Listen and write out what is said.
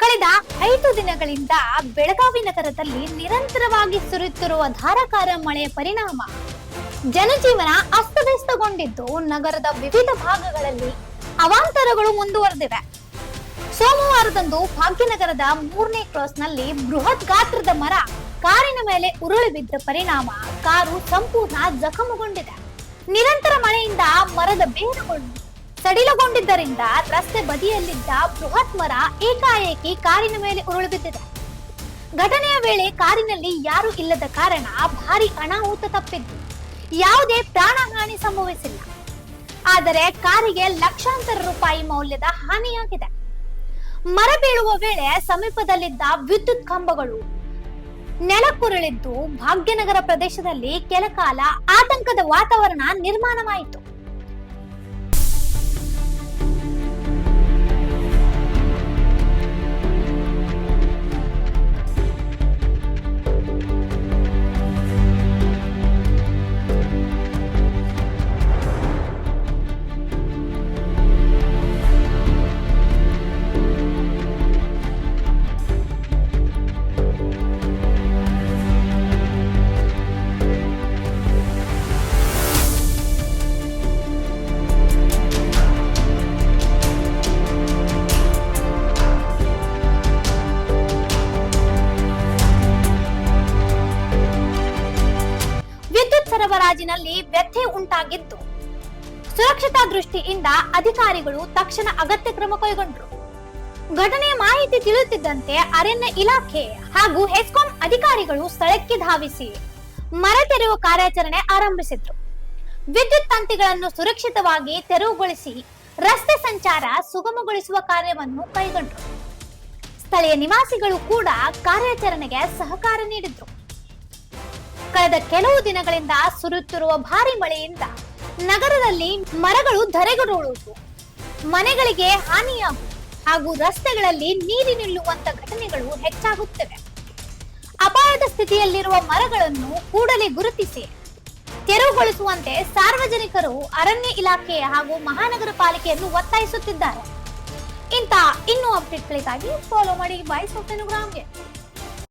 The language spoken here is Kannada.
ಕಳೆದ 5 ದಿನಗಳಿಂದ ಬೆಳಗಾವಿ ನಗರದಲ್ಲಿ ನಿರಂತರವಾಗಿ ಸುರಿಯುತ್ತಿರುವ ಧಾರಾಕಾರ ಮಳೆಯ ಪರಿಣಾಮ ಜನಜೀವನ ಅಸ್ತವ್ಯಸ್ತಗೊಂಡಿದ್ದು, ನಗರದ ವಿವಿಧ ಭಾಗಗಳಲ್ಲಿ ಅವಾಂತರಗಳು ಮುಂದುವರೆದಿವೆ. ಸೋಮವಾರದಂದು ಭಾಗ್ಯನಗರದ 3ನೇ ಕ್ರಾಸ್ನಲ್ಲಿ ಬೃಹತ್ ಗಾತ್ರದ ಮರ ಕಾರಿನ ಮೇಲೆ ಉರುಳಿ ಬಿದ್ದ ಪರಿಣಾಮ ಕಾರು ಸಂಪೂರ್ಣ ಜಖಮುಗೊಂಡಿದೆ. ನಿರಂತರ ಮಳೆಯಿಂದ ಮರದ ಬೇರುಗಳು ಸಡಿಲಗೊಂಡಿದ್ದರಿಂದ ರಸ್ತೆ ಬದಿಯಲ್ಲಿದ್ದ ಬೃಹತ್ ಮರ ಏಕಾಏಕಿ ಕಾರಿನ ಮೇಲೆ ಉರುಳಿ ಬಿದ್ದಿದೆ. ಘಟನೆಯ ವೇಳೆ ಕಾರಿನಲ್ಲಿ ಯಾರೂ ಇಲ್ಲದ ಕಾರಣ ಭಾರಿ ಅನಾಹುತ ತಪ್ಪಿದ್ದು, ಯಾವುದೇ ಪ್ರಾಣಹಾನಿ ಸಂಭವಿಸಿಲ್ಲ. ಆದರೆ ಕಾರಿಗೆ ಲಕ್ಷಾಂತರ ರೂಪಾಯಿ ಮೌಲ್ಯದ ಹಾನಿಯಾಗಿದೆ. ಮರ ಬೀಳುವ ವೇಳೆ ಸಮೀಪದಲ್ಲಿದ್ದ ವಿದ್ಯುತ್ ಕಂಬಗಳು ನೆಲಕ್ಕುರುಳಿದ್ದು, ಭಾಗ್ಯನಗರ ಪ್ರದೇಶದಲ್ಲಿ ಕೆಲಕಾಲ ಆತಂಕದ ವಾತಾವರಣ ನಿರ್ಮಾಣವಾಯಿತು. ಸರಬರಾಜಿನಲ್ಲಿ ವ್ಯತ್ಯಯ ಉಂಟಾಗಿದ್ದು, ಸುರಕ್ಷತಾ ದೃಷ್ಟಿಯಿಂದ ಅಧಿಕಾರಿಗಳು ತಕ್ಷಣ ಅಗತ್ಯ ಕ್ರಮ ಕೈಗೊಂಡರು. ಘಟನೆಯ ಮಾಹಿತಿ ತಿಳಿಯುತ್ತಿದ್ದಂತೆ ಅರಣ್ಯ ಇಲಾಖೆ ಹಾಗೂ ಹೆಸ್ಕಾಂ ಅಧಿಕಾರಿಗಳು ಸ್ಥಳಕ್ಕೆ ಧಾವಿಸಿ ಮರ ತೆರವು ಕಾರ್ಯಾಚರಣೆ ಆರಂಭಿಸಿದ್ರು. ವಿದ್ಯುತ್ ತಂತಿಗಳನ್ನು ಸುರಕ್ಷಿತವಾಗಿ ತೆರವುಗೊಳಿಸಿ ರಸ್ತೆ ಸಂಚಾರ ಸುಗಮಗೊಳಿಸುವ ಕಾರ್ಯವನ್ನು ಕೈಗೊಂಡರು. ಸ್ಥಳೀಯ ನಿವಾಸಿಗಳು ಕೂಡ ಕಾರ್ಯಾಚರಣೆಗೆ ಸಹಕಾರ ನೀಡಿದ್ರು. ಕಳೆದ ಕೆಲವು ದಿನಗಳಿಂದ ಸುರಿಯುತ್ತಿರುವ ಭಾರಿ ಮಳೆಯಿಂದ ನಗರದಲ್ಲಿ ಮರಗಳು ಧರೆಗುರುಳುವುದು, ಮನೆಗಳಿಗೆ ಹಾನಿಯಾಗುವುದು ಹಾಗೂ ರಸ್ತೆಗಳಲ್ಲಿ ನೀರು ನಿಲ್ಲುವಂತ ಘಟನೆಗಳು ಹೆಚ್ಚಾಗುತ್ತಿವೆ. ಅಪಾಯದ ಸ್ಥಿತಿಯಲ್ಲಿರುವ ಮರಗಳನ್ನು ಕೂಡಲೇ ಗುರುತಿಸಿ ತೆರವುಗೊಳಿಸುವಂತೆ ಸಾರ್ವಜನಿಕರು ಅರಣ್ಯ ಇಲಾಖೆ ಹಾಗೂ ಮಹಾನಗರ ಪಾಲಿಕೆಯನ್ನು ಒತ್ತಾಯಿಸುತ್ತಿದ್ದಾರೆ. ಇನ್ನೂ ಅಪ್ಡೇಟ್ಗಳಿಗಾಗಿ ಫಾಲೋ ಮಾಡಿ ವಾಯ್ಸ್ ಆಫ್ ಬೆಳಗಾವಿಗೆ.